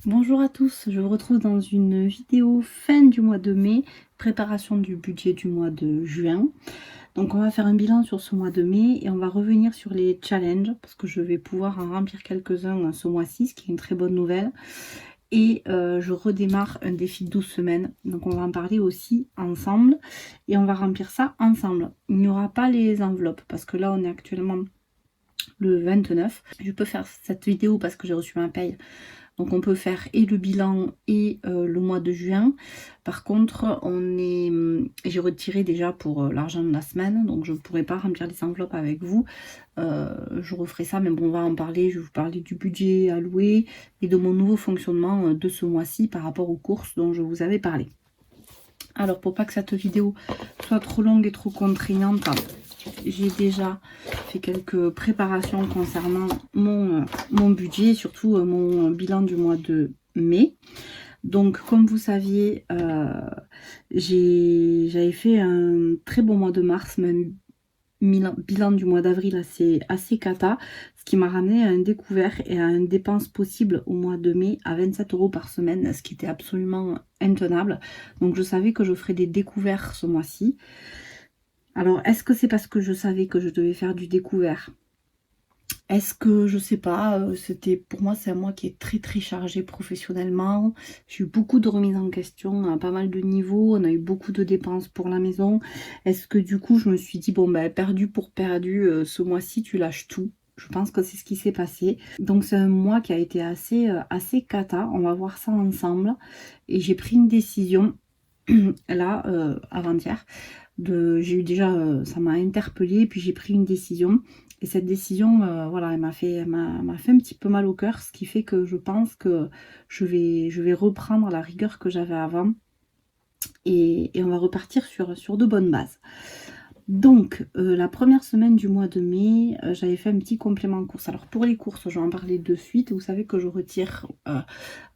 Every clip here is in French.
Bonjour à tous, je vous retrouve dans une vidéo fin du mois de mai, préparation du budget du mois de juin. Donc on va faire un bilan sur ce mois de mai et on va revenir sur les challenges parce que je vais pouvoir en remplir quelques-uns ce mois-ci, ce qui est une très bonne nouvelle. Et je redémarre un défi de 12 semaines, donc on va en parler aussi ensemble et on va remplir ça ensemble. Il n'y aura pas les enveloppes parce que là on est actuellement le 29. Je peux faire cette vidéo parce que j'ai reçu ma paye. Donc on peut faire et le bilan et le mois de juin. Par contre, j'ai retiré déjà pour l'argent de la semaine, donc je ne pourrai pas remplir les enveloppes avec vous. Je referai ça, mais bon, on va en parler. Je vais vous parler du budget alloué et de mon nouveau fonctionnement de ce mois-ci par rapport aux courses dont je vous avais parlé. Alors, pour pas que cette vidéo soit trop longue et trop contraignante, j'ai déjà fait quelques préparations concernant mon budget et surtout mon bilan du mois de mai. Donc, comme vous saviez, j'avais fait un très bon mois de mars, même bilan du mois d'avril assez cata, ce qui m'a ramené à un découvert et à une dépense possible au mois de mai à 27 € par semaine, ce qui était absolument intenable. Donc je savais que je ferais des découverts ce mois-ci. Alors est-ce que c'est parce que je savais que je devais faire du découvert? Est-ce que, je sais pas, pour moi, c'est un mois qui est très très chargé professionnellement. J'ai eu beaucoup de remises en question à pas mal de niveaux. On a eu beaucoup de dépenses pour la maison. Est-ce que du coup, je me suis dit, bon, ben, perdu pour perdu, ce mois-ci, tu lâches tout. Je pense que c'est ce qui s'est passé. Donc, c'est un mois qui a été assez cata. On va voir ça ensemble. Et j'ai pris une décision, là, avant-hier. J'ai eu déjà, ça m'a interpellée, puis j'ai pris une décision. Et cette décision, voilà, elle m'a fait un petit peu mal au cœur, ce qui fait que je pense que je vais reprendre la rigueur que j'avais avant et on va repartir sur de bonnes bases. Donc, la première semaine du mois de mai, j'avais fait un petit complément de course. Alors, pour les courses, je vais en parler de suite. Vous savez que je retire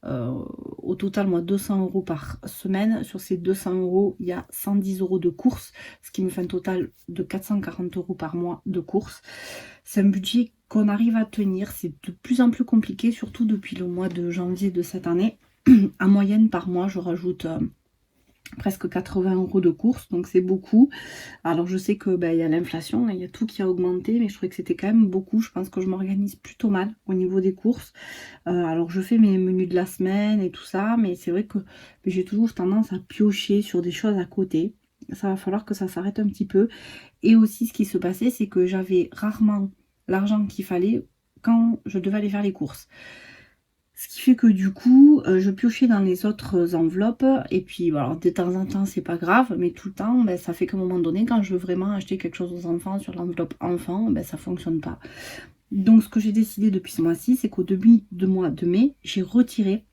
au total, moi, 200 € par semaine. Sur ces 200 €, il y a 110 € de courses, ce qui me fait un total de 440 € par mois de courses. C'est un budget qu'on arrive à tenir. C'est de plus en plus compliqué, surtout depuis le mois de janvier de cette année. En moyenne, par mois, je rajoute presque 80 € de courses, donc c'est beaucoup. Alors je sais que il y a l'inflation, il y a tout qui a augmenté, mais je trouvais que c'était quand même beaucoup. Je pense que je m'organise plutôt mal au niveau des courses. Alors je fais mes menus de la semaine et tout ça, mais c'est vrai que j'ai toujours tendance à piocher sur des choses à côté. Ça va falloir que ça s'arrête un petit peu. Et aussi ce qui se passait, c'est que j'avais rarement l'argent qu'il fallait quand je devais aller faire les courses. Ce qui fait que du coup, je piochais dans les autres enveloppes. Et puis, alors, de temps en temps, c'est pas grave. Mais tout le temps, ça fait qu'à un moment donné, quand je veux vraiment acheter quelque chose aux enfants sur l'enveloppe enfant, ça fonctionne pas. Donc, ce que j'ai décidé depuis ce mois-ci, c'est qu'au début du mois de mai, j'ai retiré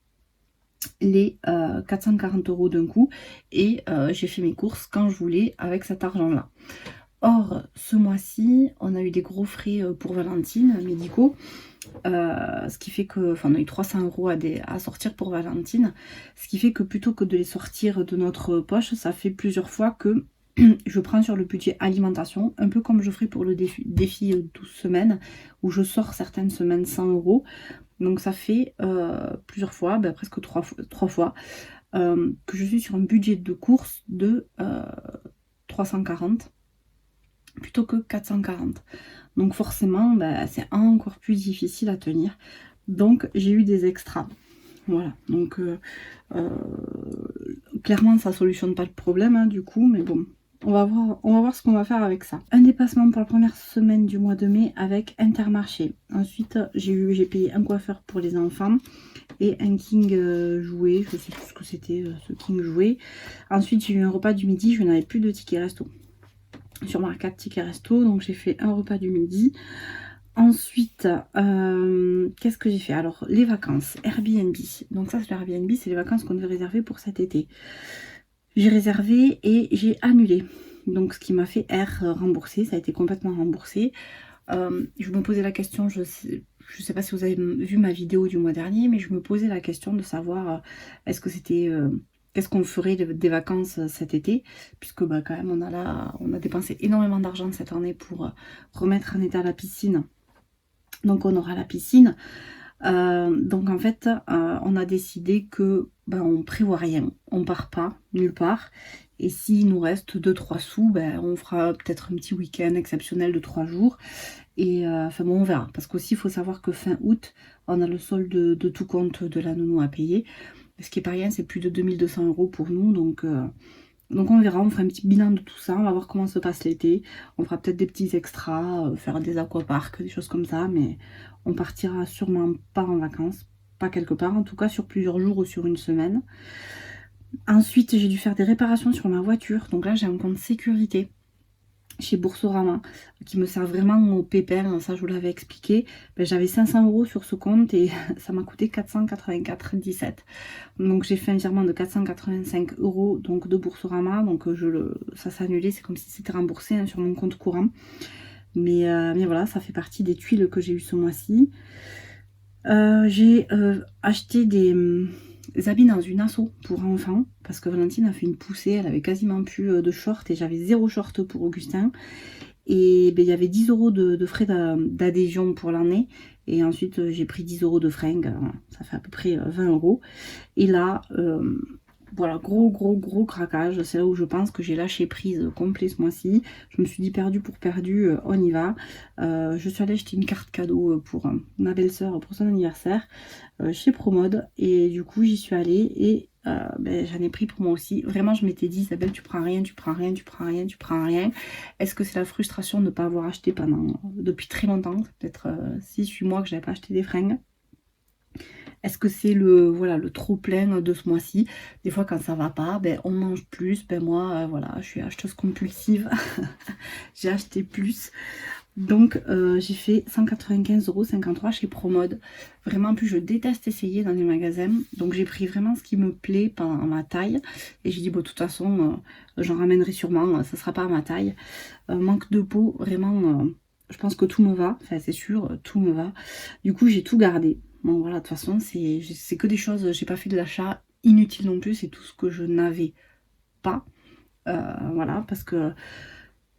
les 440 € d'un coup. Et j'ai fait mes courses quand je voulais avec cet argent-là. Or, ce mois-ci, on a eu des gros frais pour Valentine, médicaux. Ce qui fait que, enfin, on a eu 300 € à sortir pour Valentine. Ce qui fait que plutôt que de les sortir de notre poche, ça fait plusieurs fois que je prends sur le budget alimentation, un peu comme je ferai pour le défi 12 semaines, où je sors certaines semaines 100 €. Donc ça fait plusieurs fois, presque trois fois, que je suis sur un budget de course de 340 plutôt que 440. Donc forcément, c'est encore plus difficile à tenir. Donc j'ai eu des extras. Voilà, donc clairement ça solutionne pas le problème hein, du coup, mais bon, on va voir ce qu'on va faire avec ça. Un dépassement pour la première semaine du mois de mai avec Intermarché. Ensuite, j'ai payé un coiffeur pour les enfants et un King jouet, je sais plus ce que c'était ce King jouet. Ensuite, j'ai eu un repas du midi, je n'avais plus de ticket resto sur ma carte ticket resto, donc j'ai fait un repas du midi. Ensuite, qu'est-ce que j'ai fait? Alors, les vacances, Airbnb. Donc ça, c'est l'Airbnb, c'est les vacances qu'on devait réserver pour cet été. J'ai réservé et j'ai annulé. Donc, ce qui m'a fait rembourser, ça a été complètement remboursé. Je me posais la question, je sais pas si vous avez vu ma vidéo du mois dernier, mais je me posais la question de savoir est-ce que c'était... qu'est-ce qu'on ferait des vacances cet été, puisque quand même on a dépensé énormément d'argent cette année pour remettre en état la piscine. Donc on aura la piscine. Donc en fait, on a décidé que ben, on prévoit rien, on part pas nulle part. Et s'il nous reste 2-3 sous, ben, on fera peut-être un petit week-end exceptionnel de 3 jours. Et enfin bon, on verra. Parce qu'aussi, il faut savoir que fin août, on a le solde de tout compte de la nounou à payer. Ce qui est pas rien, c'est plus de 2200 € pour nous. Donc on verra, on fera un petit bilan de tout ça. On va voir comment se passe l'été. On fera peut-être des petits extras, faire des aquaparks, des choses comme ça. Mais on partira sûrement pas en vacances. Pas quelque part, en tout cas sur plusieurs jours ou sur une semaine. Ensuite, j'ai dû faire des réparations sur ma voiture. Donc là, j'ai un compte sécurité chez Boursorama qui me sert vraiment au pépère, ça je vous l'avais expliqué. Ben, j'avais 500 € sur ce compte et ça m'a coûté 484,17. Donc j'ai fait un virement de 485 € donc de Boursorama, donc ça s'est annulé, c'est comme si c'était remboursé hein, sur mon compte courant. Mais voilà, ça fait partie des tuiles que j'ai eu ce mois-ci. J'ai acheté des habits dans une asso pour enfants parce que Valentine a fait une poussée, elle avait quasiment plus de short et j'avais 0 short pour Augustin. Et ben, il y avait 10 € de frais d'adhésion pour l'année. Et ensuite, j'ai pris 10 € de fringues. Ça fait à peu près 20 €. Et là, voilà, gros craquage. C'est là où je pense que j'ai lâché prise complet ce mois-ci. Je me suis dit perdu pour perdu, on y va. Je suis allée acheter une carte cadeau pour ma belle-sœur pour son anniversaire chez Promode. Et du coup, j'y suis allée et ben, j'en ai pris pour moi aussi. Vraiment, je m'étais dit, Isabelle, tu prends rien, tu prends rien, tu prends rien, tu prends rien. Est-ce que c'est la frustration de ne pas avoir acheté depuis très longtemps? C'est peut-être 6-8 mois que je n'avais pas acheté des fringues. Est-ce que c'est voilà, le trop plein de ce mois-ci? Des fois, quand ça va pas, ben, on mange plus. Ben, moi, voilà, je suis acheteuse compulsive. J'ai acheté plus. Donc, j'ai fait 195,53 € chez Promode. Vraiment, en plus, je déteste essayer dans les magasins. Donc, j'ai pris vraiment ce qui me plaît par ma taille. Et j'ai dit, bon, de toute façon, j'en ramènerai sûrement. Ça sera pas à ma taille. Manque de peau, vraiment, je pense que tout me va. Enfin, c'est sûr, tout me va. Du coup, j'ai tout gardé. Bon, voilà, de toute façon, c'est que des choses. J'ai pas fait de l'achat inutile non plus. C'est tout ce que je n'avais pas. Voilà, parce que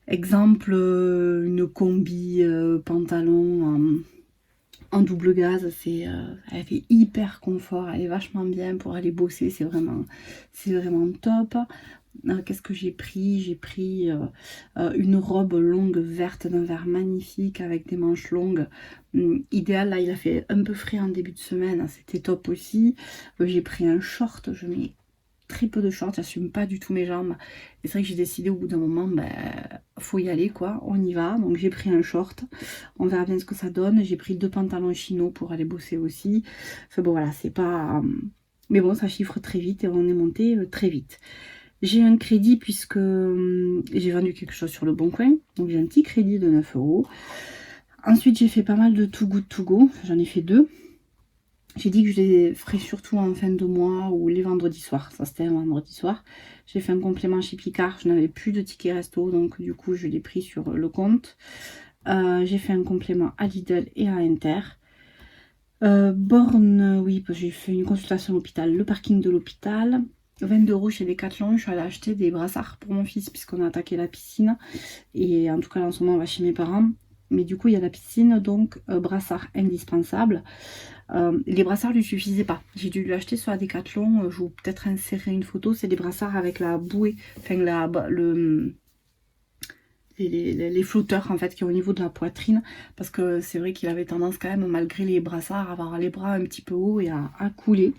exemple, une combi pantalon en double gaze, elle fait hyper confort, elle est vachement bien pour aller bosser, c'est vraiment top. Qu'est-ce que j'ai pris? J'ai pris une robe longue verte d'un vert magnifique avec des manches longues. Idéal, là il a fait un peu frais en début de semaine, c'était top aussi. J'ai pris un short, je mets très peu de shorts, j'assume pas du tout mes jambes. Et c'est vrai que j'ai décidé au bout d'un moment, ben, faut y aller quoi, on y va. Donc j'ai pris un short, on verra bien ce que ça donne. J'ai pris 2 pantalons chino pour aller bosser aussi. Enfin bon voilà, c'est pas... Mais bon, ça chiffre très vite et on est monté très vite. J'ai un crédit puisque j'ai vendu quelque chose sur le Bon Coin. Donc j'ai un petit crédit de 9 €. Ensuite j'ai fait pas mal de Too Good To Go, j'en ai fait 2. J'ai dit que je les ferais surtout en fin de mois ou les vendredis soirs. Ça, c'était un vendredi soir. J'ai fait un complément chez Picard. Je n'avais plus de ticket resto. Donc, du coup, je l'ai pris sur le compte. J'ai fait un complément à Lidl et à Inter. Borne, oui, j'ai fait une consultation à l'hôpital. Le parking de l'hôpital. 22 € chez Decathlon. Je suis allée acheter des brassards pour mon fils puisqu'on a attaqué la piscine. Et en tout cas, en ce moment, on va chez mes parents. Mais du coup, il y a la piscine. Donc, brassard indispensable. Les brassards lui suffisaient pas. J'ai dû lui acheter sur la Decathlon. Je vais peut-être insérer une photo. C'est des brassards avec la bouée, enfin les flotteurs en fait qui est au niveau de la poitrine. Parce que c'est vrai qu'il avait tendance quand même, malgré les brassards, à avoir les bras un petit peu hauts et à couler.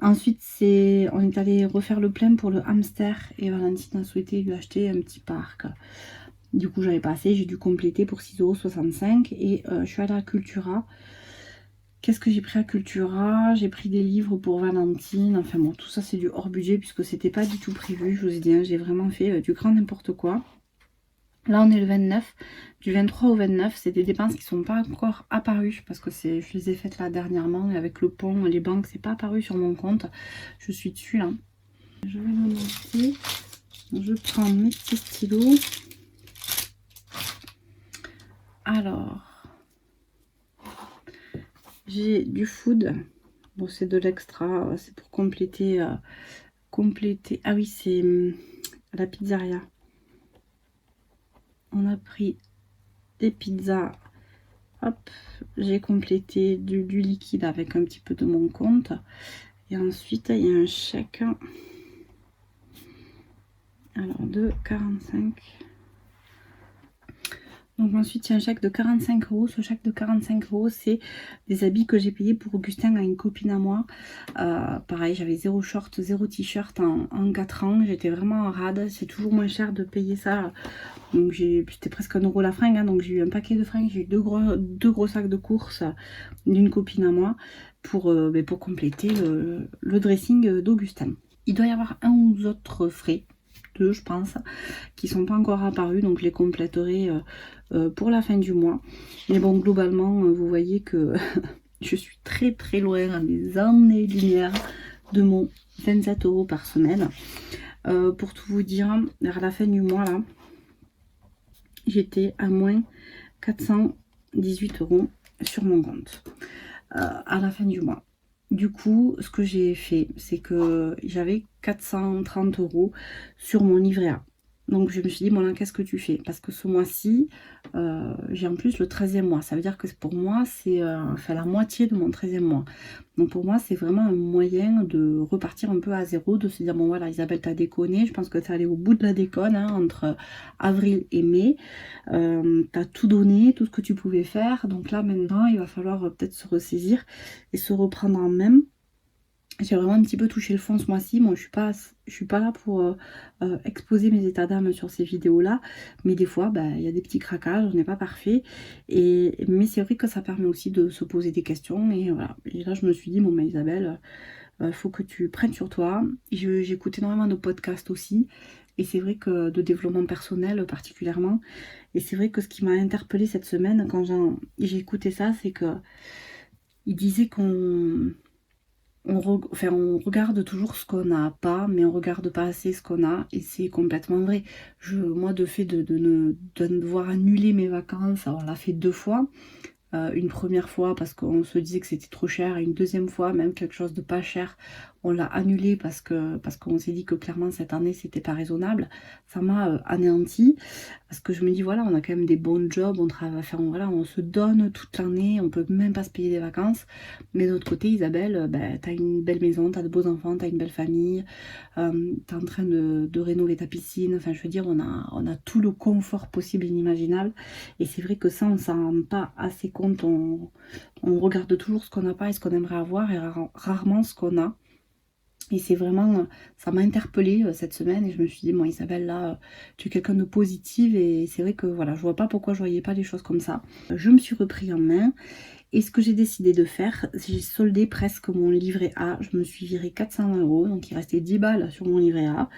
Ensuite, on est allé refaire le plein pour le hamster et Valentine a souhaité lui acheter un petit parc. Du coup, j'avais pas assez. J'ai dû compléter pour 6,65 € et je suis allée à Cultura. Qu'est-ce que j'ai pris à Cultura? J'ai pris des livres pour Valentine. Enfin bon, tout ça c'est du hors budget puisque c'était pas du tout prévu. Je vous ai dit, hein, j'ai vraiment fait du grand n'importe quoi. Là on est le 29. Du 23 au 29, c'est des dépenses qui sont pas encore apparues parce que je les ai faites là dernièrement et avec le pont, les banques, c'est pas apparu sur mon compte. Je suis dessus là. Je vais le noter. Je prends mes petits stylos. Alors, j'ai du food. Bon, c'est de l'extra, c'est pour compléter. Ah oui, c'est à la pizzeria. On a pris des pizzas. hop, j'ai complété du liquide avec un petit peu de mon compte. Et ensuite, il y a un chèque. Alors, de 45. Donc ensuite, il y a un chèque de 45 €. Ce chèque de 45 €, c'est des habits que j'ai payés pour Augustin à une copine à moi. Pareil, j'avais 0 short, 0 t-shirt en 4 ans. J'étais vraiment en rade. C'est toujours moins cher de payer ça. Donc c'était presque 1 € la fringue. Hein, donc j'ai eu un paquet de fringues. J'ai eu deux gros sacs de courses d'une copine à moi pour compléter le dressing d'Augustin. Il doit y avoir un ou deux autres frais, deux je pense, qui sont pas encore apparus. Donc je les compléterai pour la fin du mois. Mais bon, globalement, vous voyez que je suis très très loin, à des années-lumière de mon 27 € par semaine. Pour tout vous dire, à la fin du mois, là, j'étais à moins 418 € sur mon compte. À la fin du mois. Du coup, ce que j'ai fait, c'est que j'avais 430 € sur mon livret A. Donc je me suis dit, bon là, qu'est-ce que tu fais? Parce que ce mois-ci, j'ai en plus le 13e mois. Ça veut dire que pour moi, c'est la moitié de mon 13e mois. Donc pour moi, c'est vraiment un moyen de repartir un peu à zéro, de se dire, bon voilà, Isabelle, t'as déconné. Je pense que t'es allée au bout de la déconne, hein, entre avril et mai. T'as tout donné, tout ce que tu pouvais faire. Donc là, maintenant, il va falloir peut-être se ressaisir et se reprendre en main. J'ai vraiment un petit peu touché le fond ce mois-ci. Moi, je suis pas là pour exposer mes états d'âme sur ces vidéos-là. Mais des fois, il y a des petits craquages, on n'est pas parfait. Mais c'est vrai que ça permet aussi de se poser des questions. Et voilà. Et là, je me suis dit, bon, Isabelle, faut que tu prennes sur toi. J'écoute énormément de podcasts aussi. Et c'est vrai que de développement personnel particulièrement. Et c'est vrai que ce qui m'a interpellée cette semaine, quand j'ai écouté ça, c'est que il disait on regarde toujours ce qu'on n'a pas, mais on regarde pas assez ce qu'on a, et c'est complètement vrai. Moi, de fait de devoir annuler mes vacances, alors on l'a fait 2 fois. Une première fois parce qu'on se disait que c'était trop cher, et une deuxième fois, même quelque chose de pas cher, on l'a annulé parce qu'on s'est dit que clairement cette année c'était pas raisonnable. Ça m'a anéanti, parce que je me dis voilà, on a quand même des bons jobs, on travaille, enfin voilà, on se donne toute l'année, on peut même pas se payer des vacances. Mais de l'autre côté, Isabelle, t'as une belle maison, t'as de beaux enfants, t'as une belle famille, t'es en train de rénover ta piscine, enfin je veux dire, on a tout le confort possible et inimaginable. Et c'est vrai que ça, on s'en rend pas assez compte. On regarde toujours ce qu'on n'a pas et ce qu'on aimerait avoir, et rarement ce qu'on a. Et c'est vraiment, ça m'a interpellée cette semaine, et je me suis dit, moi Isabelle, là, tu es quelqu'un de positive, et c'est vrai que voilà, je vois pas pourquoi je voyais pas les choses comme ça. Je me suis repris en main, et ce que j'ai décidé de faire, j'ai soldé presque mon livret A. Je me suis viré 420 €, donc il restait 10 balles sur mon livret A,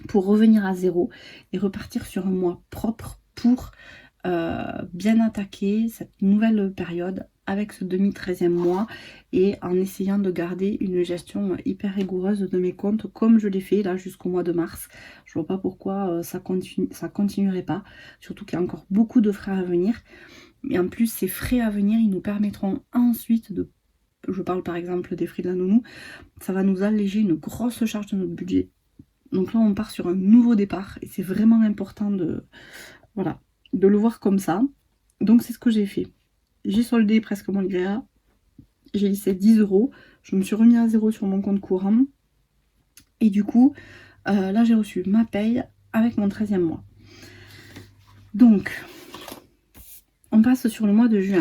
pour revenir à zéro et repartir sur un mois propre pour bien attaquer cette nouvelle période avec ce demi-13e mois, et en essayant de garder une gestion hyper rigoureuse de mes comptes, comme je l'ai fait là jusqu'au mois de mars. Je vois pas pourquoi ça continuerait pas, surtout qu'il y a encore beaucoup de frais à venir. Et en plus, ces frais à venir, ils nous permettront ensuite je parle par exemple des frais de la nounou, ça va nous alléger une grosse charge de notre budget. Donc là, on part sur un nouveau départ, et c'est vraiment important voilà, de le voir comme ça. Donc c'est ce que j'ai fait. J'ai soldé presque mon livret A. J'ai laissé 10 €. Je me suis remis à zéro sur mon compte courant. Et du coup, là j'ai reçu ma paye avec mon 13e mois. Donc, on passe sur le mois de juin.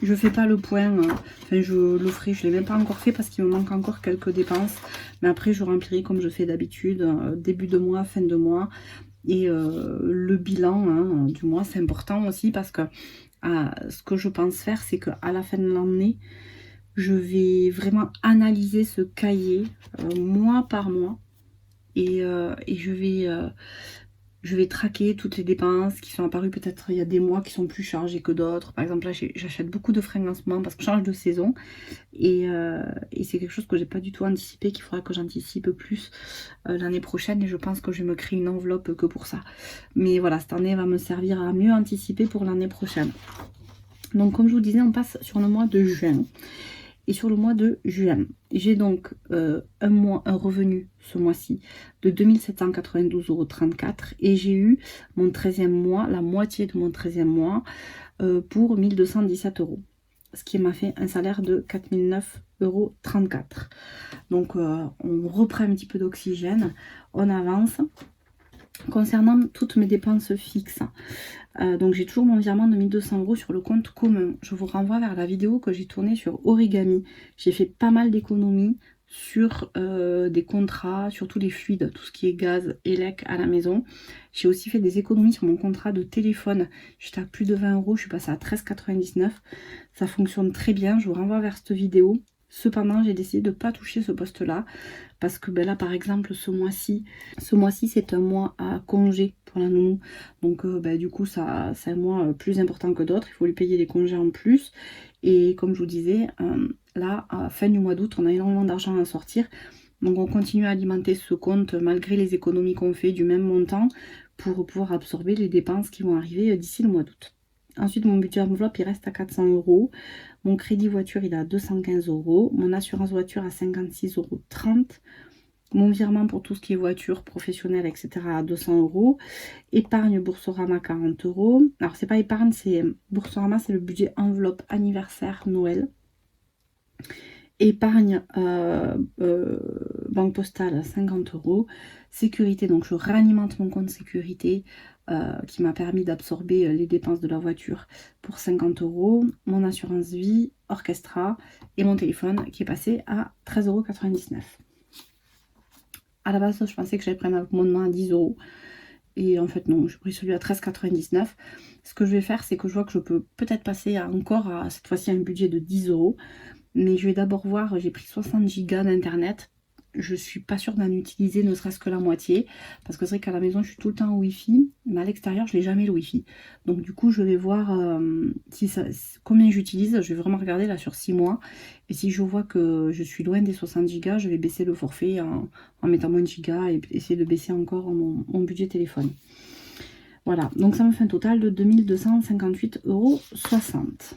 Je fais pas le point, enfin je le ferai, je l'ai même pas encore fait parce qu'il me manque encore quelques dépenses. Mais après je remplirai comme je fais d'habitude, début de mois, fin de mois. Et le bilan du mois, c'est important aussi, parce que ce que je pense faire, c'est qu'à la fin de l'année, je vais vraiment analyser ce cahier mois par mois, et je vais traquer toutes les dépenses qui sont apparues. Peut-être il y a des mois qui sont plus chargés que d'autres. Par exemple, là, j'achète beaucoup de fringues en ce moment parce que je change de saison. Et c'est quelque chose que j'ai pas du tout anticipé, qu'il faudra que j'anticipe plus l'année prochaine. Et je pense que je vais me créer une enveloppe que pour ça. Mais voilà, cette année va me servir à mieux anticiper pour l'année prochaine. Donc, comme je vous disais, on passe sur le mois de juin. et sur le mois de juin. J'ai donc un revenu ce mois-ci de 2792,34 € et j'ai eu mon 13e mois, la moitié de mon 13e mois pour 1217 €. Ce qui m'a fait un salaire de 4009,34 €. Donc on reprend un petit peu d'oxygène, on avance. Concernant toutes mes dépenses fixes, donc j'ai toujours mon virement de 1200 € sur le compte commun. Je vous renvoie vers la vidéo que j'ai tournée sur Origami. J'ai fait pas mal d'économies sur des contrats, surtout les fluides, tout ce qui est gaz, élec à la maison. J'ai aussi fait des économies sur mon contrat de téléphone. J'étais à plus de 20 €, je suis passée à 13,99 €. Ça fonctionne très bien, je vous renvoie vers cette vidéo. Cependant, j'ai décidé de ne pas toucher ce poste-là parce que ben là, par exemple, ce mois-ci, c'est un mois à congé pour la nounou. Donc, du coup, c'est un mois plus important que d'autres. Il faut lui payer des congés en plus. Et comme je vous disais, là, à la fin du mois d'août, on a énormément d'argent à sortir. Donc, on continue à alimenter ce compte malgré les économies qu'on fait du même montant pour pouvoir absorber les dépenses qui vont arriver d'ici le mois d'août. Ensuite, mon budget enveloppe, il reste à 400 €. Mon crédit voiture, il est à 215 €. Mon assurance voiture à 56,30 €. Mon virement pour tout ce qui est voiture, professionnelle, etc. à 200 €. Épargne Boursorama, 40 €. Alors, c'est pas épargne, c'est Boursorama, c'est le budget enveloppe anniversaire Noël. Épargne banque postale, 50 €. Sécurité, donc je réalimente mon compte sécurité qui m'a permis d'absorber les dépenses de la voiture pour 50 €. Mon assurance vie, Orchestra et mon téléphone qui est passé à 13,99 €. À la base, je pensais que j'allais prendre un abonnement à 10 €. Et en fait, non, j'ai pris celui à 13,99 €. Ce que je vais faire, c'est que je vois que je peux peut-être passer encore à cette fois-ci un budget de 10 €. Mais je vais d'abord voir, j'ai pris 60 Go d'internet. Je suis pas sûre d'en utiliser ne serait-ce que la moitié. Parce que c'est vrai qu'à la maison, je suis tout le temps au Wi-Fi. Mais à l'extérieur, je n'ai jamais le Wi-Fi. Donc du coup, je vais voir combien j'utilise. Je vais vraiment regarder là sur 6 mois. Et si je vois que je suis loin des 60 Go, je vais baisser le forfait en mettant moins de gigas et essayer de baisser encore mon budget téléphone. Voilà, donc ça me fait un total de 2258,60 €.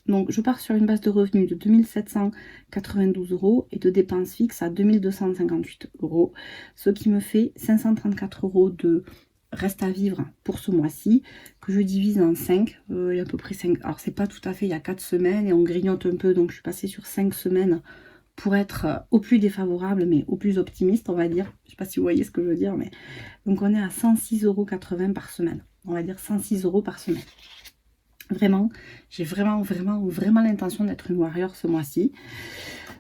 Donc je pars sur une base de revenus de 2792 € et de dépenses fixes à 2258 €, ce qui me fait 534 € de reste à vivre pour ce mois-ci, que je divise en 5, il y a à peu près 5, alors c'est pas tout à fait, il y a 4 semaines et on grignote un peu, donc je suis passée sur 5 semaines pour être au plus défavorable, mais au plus optimiste, on va dire. Je sais pas si vous voyez ce que je veux dire, mais donc on est à 106,80 € par semaine, on va dire 106 € par semaine. Vraiment, j'ai vraiment l'intention d'être une warrior ce mois-ci.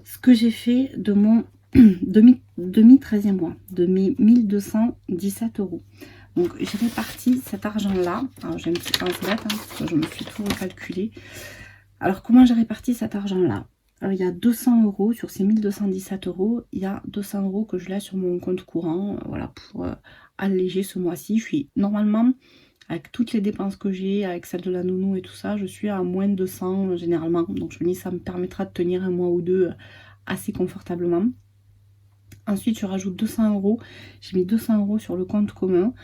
Ce que j'ai fait de mon demi-13e mois, de mes 1217 €. Donc j'ai réparti cet argent-là. Alors j'ai un petit peu en hein, parce que je me suis tout recalculé. Alors comment j'ai réparti cet argent-là? Il y a 200 € sur ces 1217 €. Il y a 200 € que je laisse sur mon compte courant, voilà, pour alléger ce mois-ci. Je suis normalement, avec toutes les dépenses que j'ai, avec celle de la nounou et tout ça, je suis à moins de 200 généralement. Donc je me dis ça me permettra de tenir un mois ou deux assez confortablement. Ensuite je rajoute 200 €. J'ai mis 200 € sur le compte commun.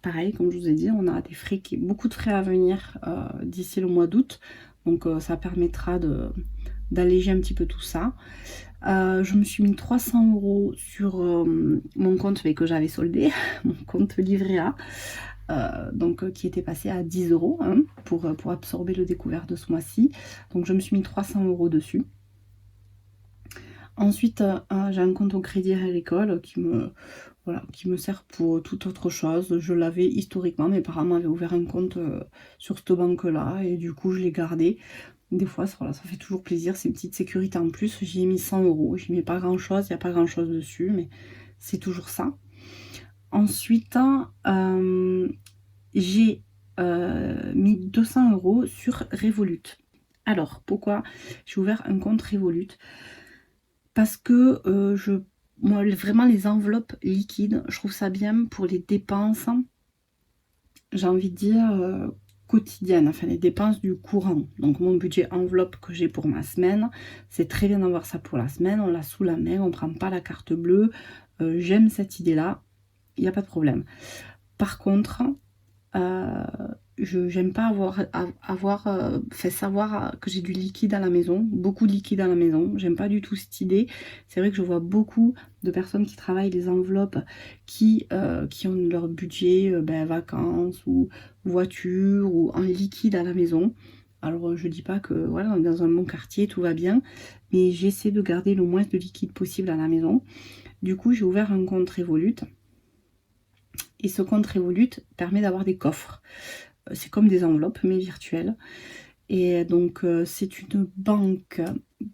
Pareil, comme je vous ai dit, on a des frais, beaucoup de frais à venir d'ici le mois d'août. Donc ça permettra d'alléger un petit peu tout ça. Je me suis mis 300 € sur mon compte mais que j'avais soldé, mon compte livret A. Donc qui était passé à 10 € hein, pour absorber le découvert de ce mois-ci. Donc je me suis mis 300 € dessus. Ensuite, j'ai un compte au crédit agricole qui me sert pour toute autre chose. Je l'avais historiquement, mes parents m'avaient ouvert un compte sur cette banque-là et du coup je l'ai gardé. Des fois, ça fait toujours plaisir, c'est une petite sécurité en plus. J'y ai mis 100 €, j'y mets pas grand-chose, il n'y a pas grand-chose dessus, mais c'est toujours ça. Ensuite, j'ai mis 200 € sur Revolut. Alors, pourquoi j'ai ouvert un compte Revolut? Parce que moi, vraiment les enveloppes liquides, je trouve ça bien pour les dépenses, j'ai envie de dire, quotidiennes, enfin les dépenses du courant. Donc mon budget enveloppe que j'ai pour ma semaine, c'est très bien d'avoir ça pour la semaine, on l'a sous la main, on ne prend pas la carte bleue. J'aime cette idée-là, il n'y a pas de problème. Par contre, j'aime pas avoir fait savoir que j'ai du liquide à la maison, beaucoup de liquide à la maison. J'aime pas du tout cette idée. C'est vrai que je vois beaucoup de personnes qui travaillent les enveloppes qui ont leur budget vacances ou voiture ou en liquide à la maison. Alors je dis pas que voilà, on est dans un bon quartier, tout va bien, mais j'essaie de garder le moins de liquide possible à la maison. Du coup, j'ai ouvert un compte Revolut. Et ce compte Revolut permet d'avoir des coffres. C'est comme des enveloppes, mais virtuelles. Et donc, c'est une banque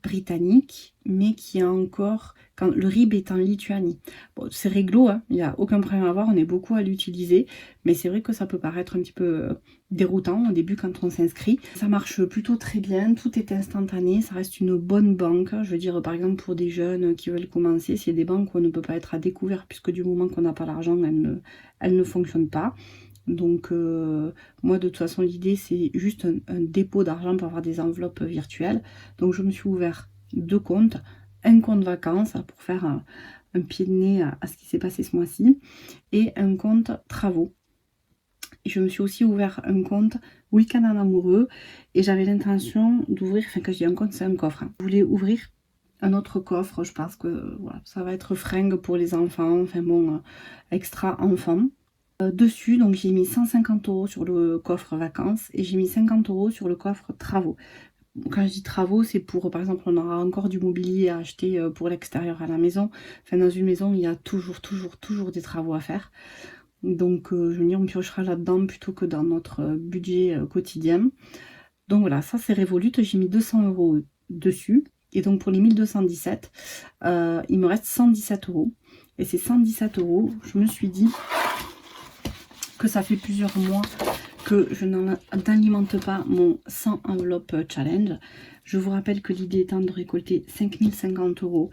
britannique, mais qui a encore... Quand le RIB est en Lituanie. Bon, c'est réglo, hein, il n'y a aucun problème à voir, on est beaucoup à l'utiliser. Mais c'est vrai que ça peut paraître un petit peu déroutant au début quand on s'inscrit. Ça marche plutôt très bien, tout est instantané, ça reste une bonne banque. Je veux dire, par exemple, pour des jeunes qui veulent commencer, c'est des banques où on ne peut pas être à découvert, puisque du moment qu'on n'a pas l'argent, elles ne fonctionnent pas. Donc moi de toute façon l'idée c'est juste un dépôt d'argent pour avoir des enveloppes virtuelles. Donc je me suis ouvert 2 comptes, un compte vacances pour faire un pied de nez à ce qui s'est passé ce mois-ci et un compte travaux. Et je me suis aussi ouvert un compte week-end en amoureux et j'avais l'intention d'ouvrir, enfin quand je dis un compte c'est un coffre, hein. Je voulais ouvrir un autre coffre, je pense que voilà, ça va être fringues pour les enfants, enfin bon, extra enfants. Dessus, donc j'ai mis 150 € sur le coffre vacances et j'ai mis 50 € sur le coffre travaux. Quand je dis travaux, c'est pour, par exemple, on aura encore du mobilier à acheter pour l'extérieur à la maison. Enfin, dans une maison, il y a toujours des travaux à faire. Donc, je veux dire, on piochera là-dedans plutôt que dans notre budget quotidien. Donc voilà, ça c'est Revolut, j'ai mis 200 € dessus. Et donc pour les 1217, il me reste 117 €. Et ces 117 €, je me suis dit que ça fait plusieurs mois que je n'alimente pas mon 100 enveloppe challenge. Je vous rappelle que l'idée étant de récolter 5050 €.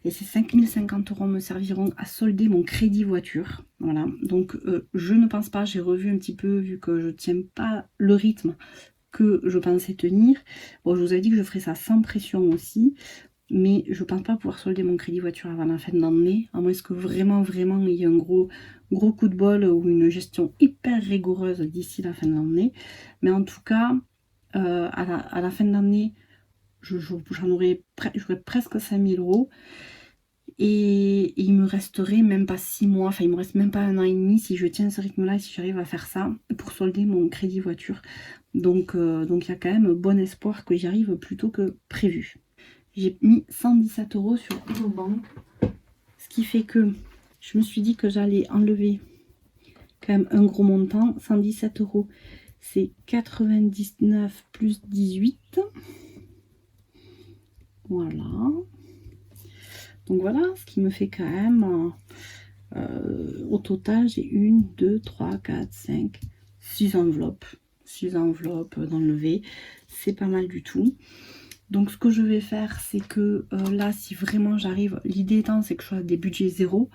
Et ces 5050 € me serviront à solder mon crédit voiture. Voilà, donc je ne pense pas, j'ai revu un petit peu, vu que je ne tiens pas le rythme que je pensais tenir. Bon, je vous ai dit que je ferai ça sans pression aussi. Mais je pense pas pouvoir solder mon crédit voiture avant la fin de l'année, à moins que vraiment il y ait un gros coup de bol ou une gestion hyper rigoureuse d'ici la fin de l'année. Mais en tout cas, à la fin de l'année, j'aurais presque 5000 € et il me resterait même pas 6 mois, enfin il me reste même pas 1 an et demi si je tiens ce rythme-là et si j'arrive à faire ça pour solder mon crédit voiture. Donc il y a quand même bon espoir que j'y arrive plus tôt que prévu. J'ai mis 117 € sur EcoBank, ce qui fait que je me suis dit que j'allais enlever quand même un gros montant. 117 €, c'est 99 plus 18. Voilà. Donc voilà, ce qui me fait quand même, au total, j'ai 1, 2, 3, 4, 5, 6 enveloppes. 6 enveloppes d'enlever, c'est pas mal du tout. Donc ce que je vais faire, c'est que là, si vraiment j'arrive, l'idée étant c'est que je sois des budgets zéro.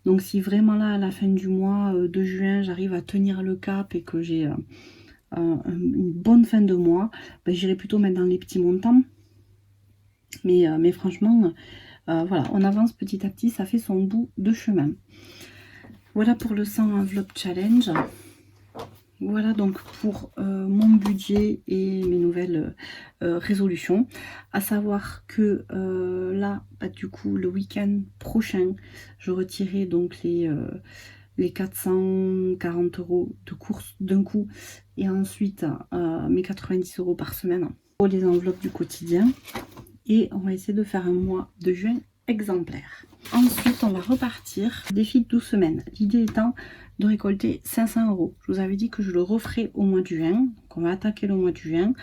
Donc si vraiment là, à la fin du mois de juin, j'arrive à tenir le cap et que j'ai une bonne fin de mois, ben, j'irai plutôt mettre dans les petits montants. Mais franchement, voilà, on avance petit à petit, ça fait son bout de chemin. Voilà pour le 100 enveloppe challenge. Voilà donc pour mon budget et mes nouvelles résolutions. À savoir que là, bah, du coup, le week-end prochain, je retirerai donc les 440 € de course d'un coup. Et ensuite, mes 90 € par semaine pour les enveloppes du quotidien. Et on va essayer de faire un mois de juin exemplaire. Ensuite, on va repartir. Défi de 12 semaines. L'idée étant de récolter 500 €. Je vous avais dit que je le referai au mois de juin. Donc on va attaquer le mois de juin.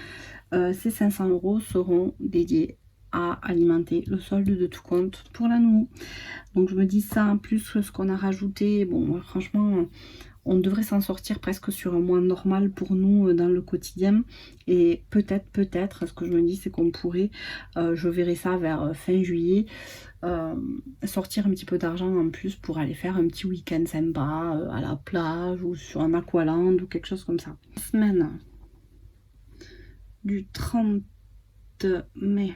Ces 500 € seront dédiés à alimenter le solde de tout compte pour la nounou. Donc je me dis ça en plus ce qu'on a rajouté. Bon, franchement, on devrait s'en sortir presque sur un mois normal pour nous dans le quotidien. Et peut-être, ce que je me dis, c'est qu'on pourrait, je verrai ça vers fin juillet, sortir un petit peu d'argent en plus pour aller faire un petit week-end sympa à la plage ou sur un aqualand ou quelque chose comme ça. Semaine du 30 mai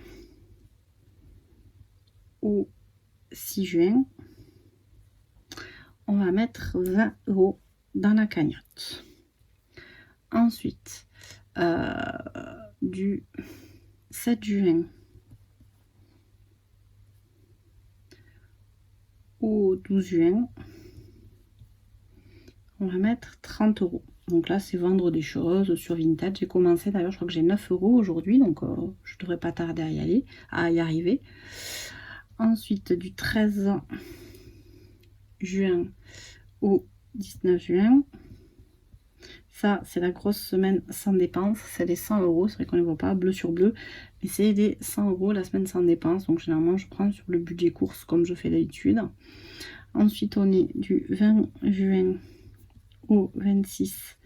au 6 juin, on va mettre 20 € dans la cagnotte. Ensuite, du 7 juin au 12 juin, on va mettre 30 €. Donc là, c'est vendre des choses sur Vinted. J'ai commencé d'ailleurs, je crois que j'ai 9 € aujourd'hui, donc je devrais pas tarder à y arriver. Ensuite, du 13 juin au 19 juin, ça, c'est la grosse semaine sans dépenses, c'est les 100 €. C'est vrai qu'on ne les voit pas bleu sur bleu, mais c'est des 100 € la semaine sans dépenses. Donc généralement, je prends sur le budget course comme je fais d'habitude. Ensuite, on est du 20 juin au 26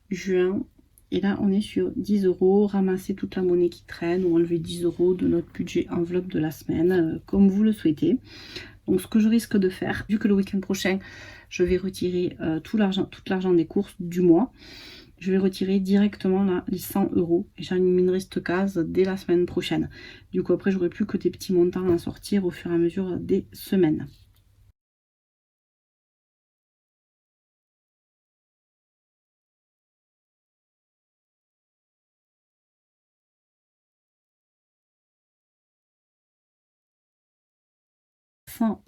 juin. Et là, on est sur 10 €, ramasser toute la monnaie qui traîne ou enlever 10 € de notre budget enveloppe de la semaine, comme vous le souhaitez. Donc, ce que je risque de faire, vu que le week-end prochain, je vais retirer tout l'argent des courses du mois, je vais retirer directement là, les 100 € et j'éliminerai cette case dès la semaine prochaine. Du coup, après, j'aurai plus que des petits montants à sortir au fur et à mesure des semaines.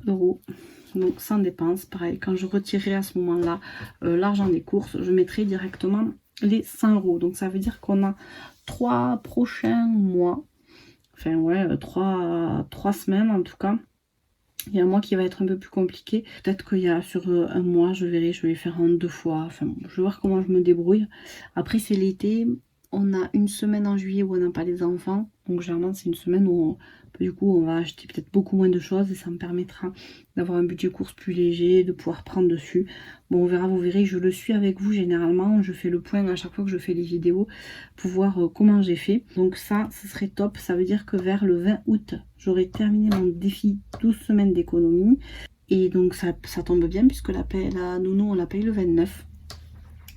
€, donc sans dépense. Pareil, quand je retirerai à ce moment-là l'argent des courses, je mettrai directement les 100 €. Donc ça veut dire qu'on a 3 prochains mois, enfin ouais, 3 semaines en tout cas. Il y a un mois qui va être un peu plus compliqué. Peut-être qu'il y a sur un mois, je verrai, je vais faire en 2 fois. Enfin, bon, je vais voir comment je me débrouille. Après, c'est l'été. On a une semaine en juillet où on n'a pas les enfants. Donc, généralement, c'est une semaine où, du coup, on va acheter peut-être beaucoup moins de choses. Et ça me permettra d'avoir un budget course plus léger, de pouvoir prendre dessus. Bon, on verra, vous verrez. Je le suis avec vous généralement. Je fais le point à chaque fois que je fais les vidéos pour voir comment j'ai fait. Donc ça, ce serait top. Ça veut dire que vers le 20 août, j'aurai terminé mon défi 12 semaines d'économie. Et donc ça tombe bien puisque la nounou, on la paye le 29.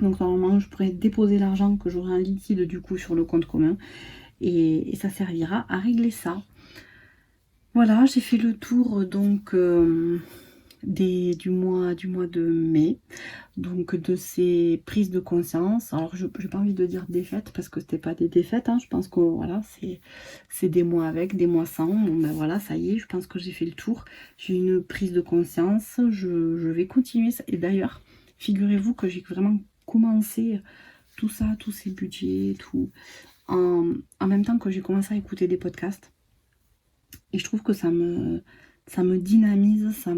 Donc normalement, je pourrais déposer l'argent que j'aurai en liquide du coup sur le compte commun. Et ça servira à régler ça. Voilà, j'ai fait le tour donc du mois de mai. Donc de ces prises de conscience. Alors je n'ai pas envie de dire défaites parce que c'était pas des défaites, hein. Je pense que voilà, c'est des mois avec, des mois sans. Bon ben voilà, ça y est, je pense que j'ai fait le tour. J'ai une prise de conscience, je vais continuer ça. Et d'ailleurs, figurez-vous que j'ai vraiment commencé tout ça, tous ces budgets, tout, en même temps que j'ai commencé à écouter des podcasts. Et je trouve que ça me dynamise, ça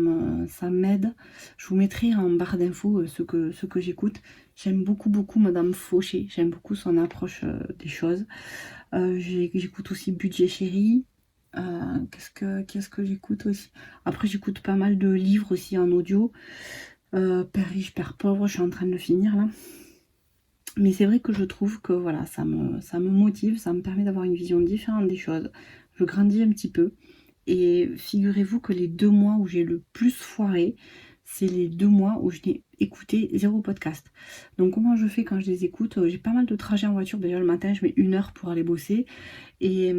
m'aide. Je vous mettrai en barre d'infos ce que j'écoute. J'aime beaucoup Madame Fauché. J'aime beaucoup son approche des choses. J'écoute aussi Budget Chéri. Qu'est-ce que j'écoute aussi? Après, j'écoute pas mal de livres aussi en audio. Père riche, père pauvre, je suis en train de le finir là. Mais c'est vrai que je trouve que voilà, ça me motive, ça me permet d'avoir une vision différente des choses. Je grandis un petit peu. Et figurez-vous que les 2 mois où j'ai le plus foiré, c'est les 2 mois où je n'ai écouté 0 podcast. Donc comment je fais quand je les écoute? J'ai pas mal de trajets en voiture. Déjà le matin, je mets 1 heure pour aller bosser. Et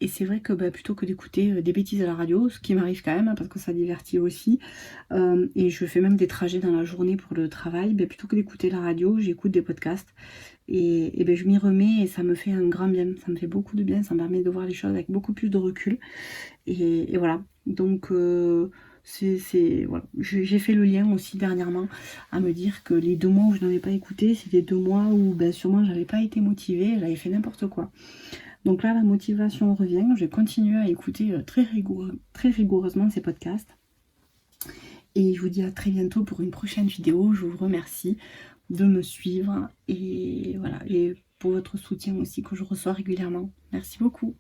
c'est vrai que plutôt que d'écouter des bêtises à la radio, ce qui m'arrive quand même, hein, parce que ça divertit aussi, et je fais même des trajets dans la journée pour le travail, plutôt que d'écouter la radio, j'écoute des podcasts. Et je m'y remets et ça me fait un grand bien. Ça me fait beaucoup de bien, ça me permet de voir les choses avec beaucoup plus de recul. Et voilà, donc voilà. J'ai fait le lien aussi dernièrement à me dire que les 2 mois où je n'avais pas écouté, c'était 2 mois où sûrement j'avais pas été motivée, j'avais fait n'importe quoi. Donc là, la motivation revient, je vais continuer à écouter très rigoureusement ces podcasts. Et je vous dis à très bientôt pour une prochaine vidéo. Je vous remercie de me suivre et voilà, et pour votre soutien aussi que je reçois régulièrement. Merci beaucoup.